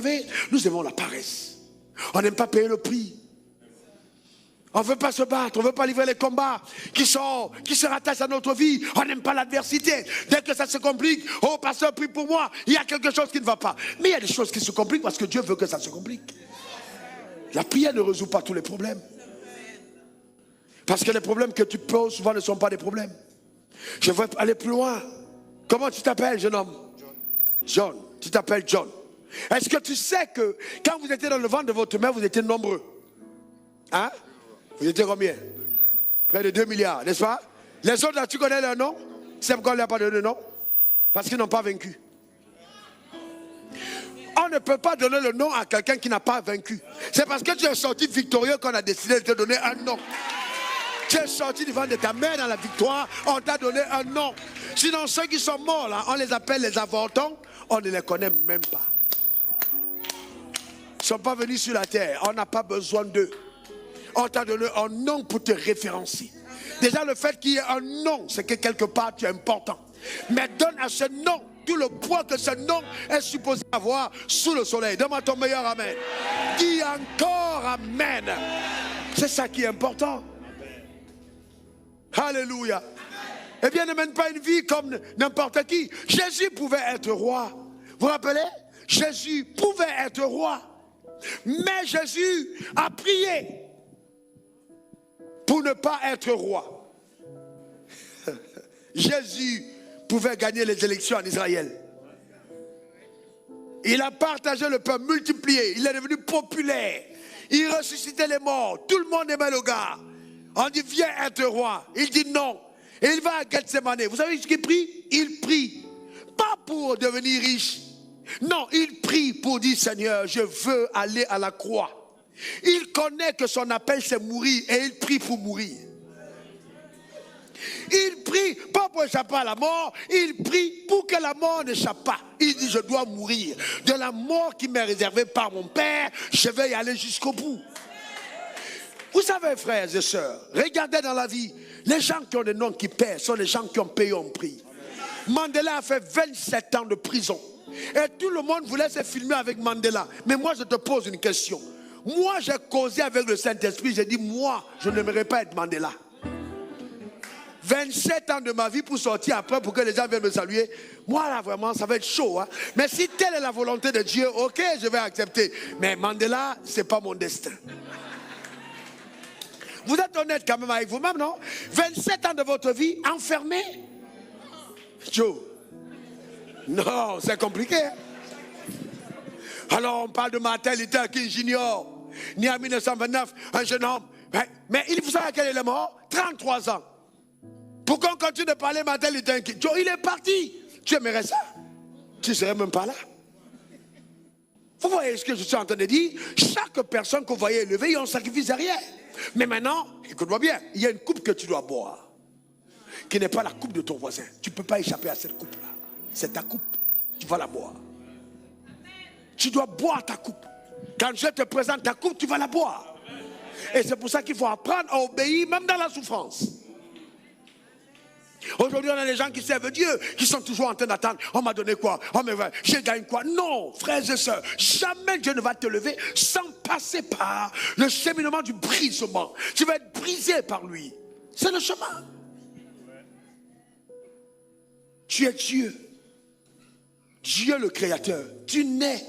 savez, nous aimons la paresse. On n'aime pas payer le prix. On ne veut pas se battre, on ne veut pas livrer les combats qui se rattachent à notre vie. On n'aime pas l'adversité. Dès que ça se complique, oh pasteur, prie pour moi, il y a quelque chose qui ne va pas. Mais il y a des choses qui se compliquent parce que Dieu veut que ça se complique. La prière ne résout pas tous les problèmes. Parce que les problèmes que tu poses souvent ne sont pas des problèmes. Je veux aller plus loin. Comment tu t'appelles, jeune homme? John. Tu t'appelles John. Est-ce que tu sais que quand vous étiez dans le ventre de votre mère, vous étiez nombreux? Hein? Vous étiez combien? Près de 2 milliards, n'est-ce pas? Les autres, là, tu connais leur nom? C'est pourquoi on ne leur a pas donné de nom? Parce qu'ils n'ont pas vaincu. On ne peut pas donner le nom à quelqu'un qui n'a pas vaincu. C'est parce que tu es sorti victorieux qu'on a décidé de te donner un nom. Tu es sorti du ventre de ta mère dans la victoire, on t'a donné un nom. Sinon, ceux qui sont morts, là, on les appelle les avortons, on ne les connaît même pas. Ils ne sont pas venus sur la terre, on n'a pas besoin d'eux. On t'a donné un nom pour te référencier. Déjà, le fait qu'il y ait un nom, c'est que quelque part, tu es important. Mais donne à ce nom tout le poids que ce nom est supposé avoir sous le soleil. Donne-moi ton meilleur amen. Dis encore amen. C'est ça qui est important. Alléluia. Eh bien, ne mène pas une vie comme n'importe qui. Jésus pouvait être roi. Vous vous rappelez? Jésus pouvait être roi. Mais Jésus a prié pour ne pas être roi. Jésus pouvait gagner les élections en Israël. Il a partagé le peuple, multiplié. Il est devenu populaire. Il ressuscitait les morts. Tout le monde aimait le gars. On dit viens être roi. Il dit non. Et il va à Gethsemane. Vous savez ce qu'il prie? Il prie. Pas pour devenir riche. Non, il prie pour dire Seigneur, je veux aller à la croix. Il connaît que son appel c'est mourir et il prie pour mourir. Il prie pas pour échapper à la mort, il prie pour que la mort n'échappe pas. Il dit je dois mourir. De la mort qui m'est réservée par mon Père, je vais y aller jusqu'au bout. Vous savez frères et sœurs, regardez dans la vie, les gens qui ont des noms qui paient sont les gens qui ont payé un prix. Mandela a fait 27 ans de prison. Et tout le monde voulait se filmer avec Mandela. Mais moi je te pose une question. Moi j'ai causé avec le Saint-Esprit, j'ai dit moi je n'aimerais pas être Mandela. 27 ans de ma vie pour sortir après pour que les gens viennent me saluer. Moi là vraiment ça va être chaud. Hein? Mais si telle est la volonté de Dieu, ok je vais accepter. Mais Mandela c'est pas mon destin. Vous êtes honnête quand même avec vous-même, non? 27 ans de votre vie enfermé. Joe. Non, c'est compliqué. Hein? Alors on parle de Martin Luther King Jr. Né en 1929, un jeune homme. Mais il vous savez à quel il est mort? 33 ans. Pourquoi on continue de parler de Martin Luther King? Joe, il est parti. Tu aimerais ça? Tu ne serais même pas là. Vous voyez ce que je suis en train de dire? Chaque personne que vous voyez élever, il y a un sacrifice derrière. Mais maintenant, écoute-moi bien, il y a une coupe que tu dois boire, qui n'est pas la coupe de ton voisin. Tu ne peux pas échapper à cette coupe-là. C'est ta coupe. Tu vas la boire. Tu dois boire ta coupe. Quand je te présente ta coupe, tu vas la boire. Et c'est pour ça qu'il faut apprendre à obéir, même dans la souffrance. Aujourd'hui, on a des gens qui servent Dieu, qui sont toujours en train d'attendre. On m'a donné quoi? On me va, je gagne quoi? Non, frères et sœurs, jamais Dieu ne va te lever sans passer par le cheminement du brisement. Tu vas être brisé par lui. C'est le chemin. Tu es Dieu. Dieu le Créateur. Tu nais.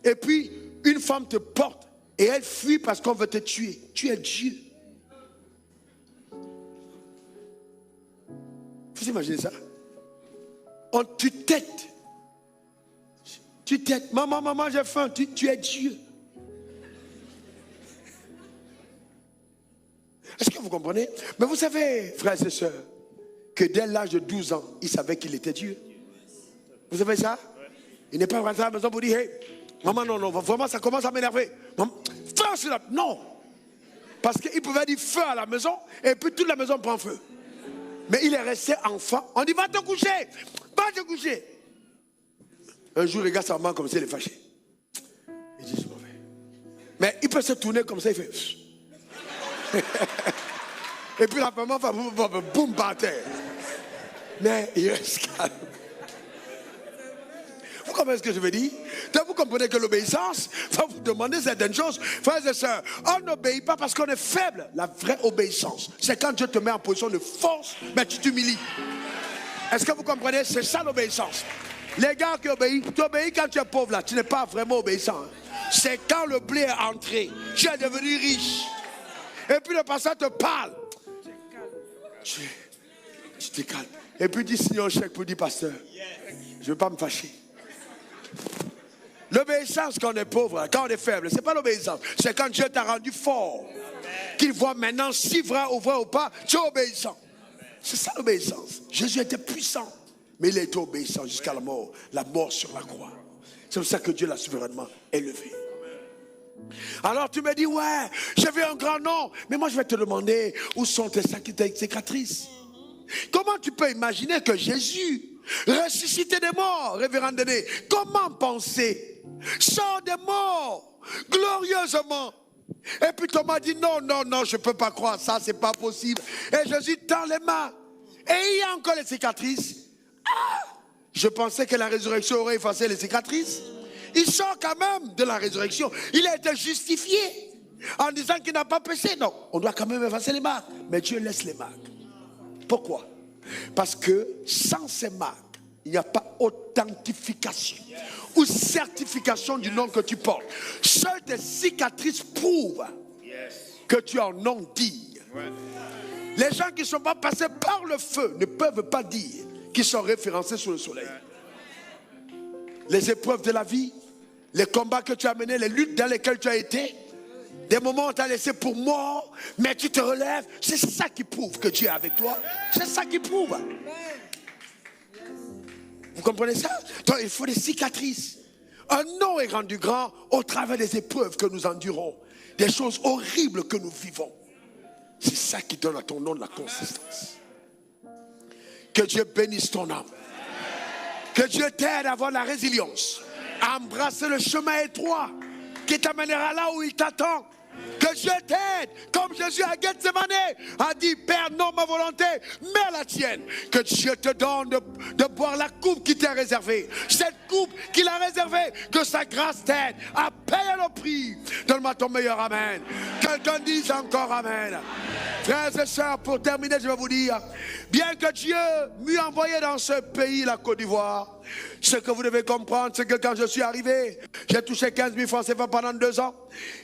Et puis, une femme te porte et elle fuit parce qu'on veut te tuer. Tu es Dieu. Vous imaginez ça? Tu t'aides. Tu t'aides. Maman, j'ai faim. Tu es Dieu. Est-ce que vous comprenez? Mais vous savez, frères et sœurs, que dès l'âge de 12 ans, il savait qu'il était Dieu. Vous savez ça? Il n'est pas rentré à la maison pour dire, hey, maman, non, vraiment, ça commence à m'énerver. Feu sur la... Non. Parce qu'il pouvait dire feu à la maison, et puis toute la maison prend feu. Mais il est resté enfant. On dit, va te coucher. Va te coucher. Un jour, il regarde sa maman comme ça, il est fâché. Il dit, c'est mauvais. Mais il peut se tourner comme ça, il fait... Et puis la maman va boum par terre. Mais il reste calme. Vous comprenez ce que je veux dire? Donc vous comprenez que l'obéissance va vous demander certaines choses. Frères et sœurs, on n'obéit pas parce qu'on est faible. La vraie obéissance, c'est quand Dieu te met en position de force, mais tu t'humilies. Est-ce que vous comprenez? C'est ça l'obéissance. Les gars qui obéissent, tu obéis quand tu es pauvre là, tu n'es pas vraiment obéissant. C'est quand le blé est entré, tu es devenu riche. Et puis le pasteur te parle. Tu te calmes. Et puis dis signe un chèque pour dire pasteur, je ne veux pas me fâcher. L'obéissance quand on est pauvre, quand on est faible, ce n'est pas l'obéissance. C'est quand Dieu t'a rendu fort. Qu'il voit maintenant si vrai ou pas, tu es obéissant. C'est ça l'obéissance. Jésus était puissant, mais il était obéissant jusqu'à la mort sur la croix. C'est pour ça que Dieu l'a souverainement élevé. Alors tu me dis, ouais, j'ai vu un grand nom, mais moi je vais te demander, où sont tes cicatrices? Comment tu peux imaginer que Jésus ressuscité des morts, révérend Dené, comment penser? Sort des morts, glorieusement. Et puis Thomas dit, non, je ne peux pas croire ça, c'est pas possible. Et Jésus tend les mains. Et il y a encore les cicatrices. Je pensais que la résurrection aurait effacé les cicatrices. Il sort quand même de la résurrection. Il a été justifié en disant qu'il n'a pas péché. Non, on doit quand même effacer les marques. Mais Dieu laisse les marques. Pourquoi? Parce que sans ces marques, il n'y a pas authentification ou certification du nom que tu portes. Seules tes cicatrices prouvent que tu es un nom digne. Les gens qui ne sont pas passés par le feu ne peuvent pas dire qu'ils sont référencés sous le soleil. Les épreuves de la vie, les combats que tu as menés, les luttes dans lesquelles tu as été, des moments où on t'a laissé pour mort, mais tu te relèves, c'est ça qui prouve que Dieu est avec toi. C'est ça qui prouve. Vous comprenez ça? Donc il faut des cicatrices. Un nom est rendu grand au travers des épreuves que nous endurons, des choses horribles que nous vivons. C'est ça qui donne à ton nom de la consistance. Que Dieu bénisse ton âme. Que Dieu t'aide à avoir la résilience, à embrasser le chemin étroit qui t'amènera là où il t'attend. Que Dieu t'aide, comme Jésus à Gethsémane a dit, Père, non ma volonté, mais la tienne. Que Dieu te donne de boire la coupe qui t'est réservée. Cette coupe qu'il a réservée, que sa grâce t'aide à payer le prix. Donne-moi ton meilleur amen. Quelqu'un dise encore amen. Frères et sœurs, pour terminer, je vais vous dire, bien que Dieu m'eût envoyé dans ce pays, la Côte d'Ivoire, ce que vous devez comprendre, c'est que quand je suis arrivé, j'ai touché 15 000 francs CFA pendant 2 ans.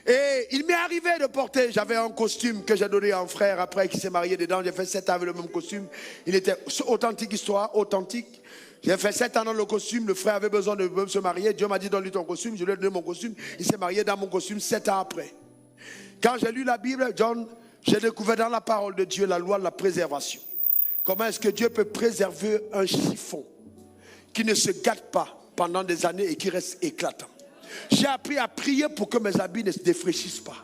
Et il m'est arrivé de porter, j'avais un costume que j'ai donné à un frère après qui s'est marié dedans. J'ai fait 7 ans avec le même costume. Il était authentique histoire, authentique. J'ai fait 7 ans dans le costume, le frère avait besoin de se marier. Dieu m'a dit, donne-lui ton costume, je lui ai donné mon costume. Il s'est marié dans mon costume 7 ans après. Quand j'ai lu la Bible, j'ai découvert dans la parole de Dieu la loi de la préservation. Comment est-ce que Dieu peut préserver un chiffon qui ne se gâte pas pendant des années et qui reste éclatant? J'ai appris à prier pour que mes habits ne se défraîchissent pas.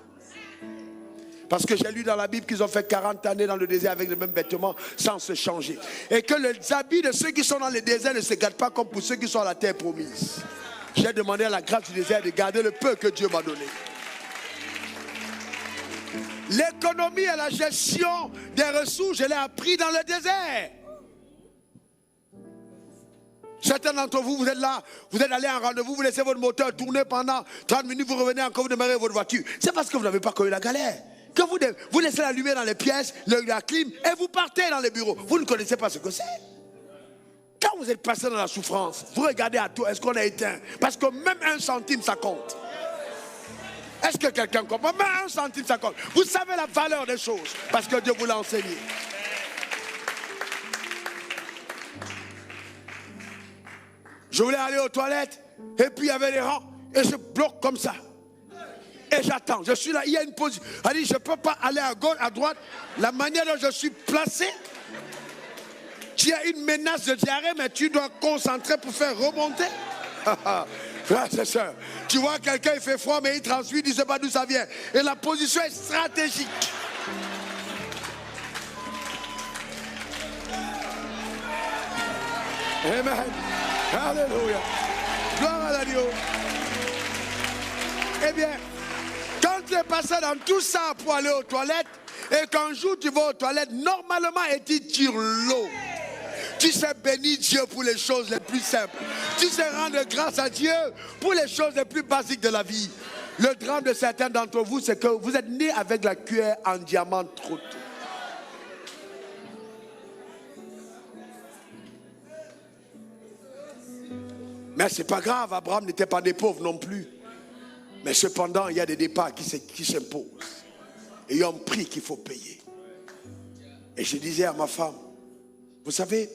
Parce que j'ai lu dans la Bible qu'ils ont fait 40 années dans le désert avec les mêmes vêtements sans se changer. Et que les habits de ceux qui sont dans le désert ne se gâtent pas comme pour ceux qui sont à la terre promise. J'ai demandé à la grâce du désert de garder le peu que Dieu m'a donné. L'économie et la gestion des ressources, je l'ai appris dans le désert. Certains d'entre vous, vous êtes là, vous êtes allé à un rendez-vous, vous laissez votre moteur tourner pendant 30 minutes, vous revenez encore, vous démarrez votre voiture. C'est parce que vous n'avez pas connu la galère. Que vous laissez la lumière dans les pièces, la clim, et vous partez dans les bureaux. Vous ne connaissez pas ce que c'est. Quand vous êtes passé dans la souffrance, vous regardez à tout, est-ce qu'on a éteint? Parce que même 1 centime, ça compte. Est-ce que quelqu'un comprend? Même 1 centime, ça compte. Vous savez la valeur des choses, parce que Dieu vous l'a enseigné. Je voulais aller aux toilettes, et puis il y avait les rangs, et je bloque comme ça. Et j'attends, je suis là, il y a une position. Elle dit, je ne peux pas aller à gauche, à droite. La manière dont je suis placé, tu as une menace de diarrhée, mais tu dois concentrer pour faire remonter. Frère, c'est ça. Tu vois quelqu'un, il fait froid, mais il transmute, il ne sait pas d'où ça vient. Et la position est stratégique. Amen. Alléluia. Gloire à Dieu. Eh bien, quand tu es passé dans tout ça pour aller aux toilettes, et qu'un jour tu vas aux toilettes, normalement, et tu tires l'eau. Tu sais bénir Dieu pour les choses les plus simples. Tu sais rendre grâce à Dieu pour les choses les plus basiques de la vie. Le drame de certains d'entre vous, c'est que vous êtes nés avec la cuillère en diamant trop tôt. Mais c'est pas grave, Abraham n'était pas des pauvres non plus. Mais cependant, il y a des départs qui s'imposent. Et il y a un prix qu'il faut payer. Et je disais à ma femme, vous savez,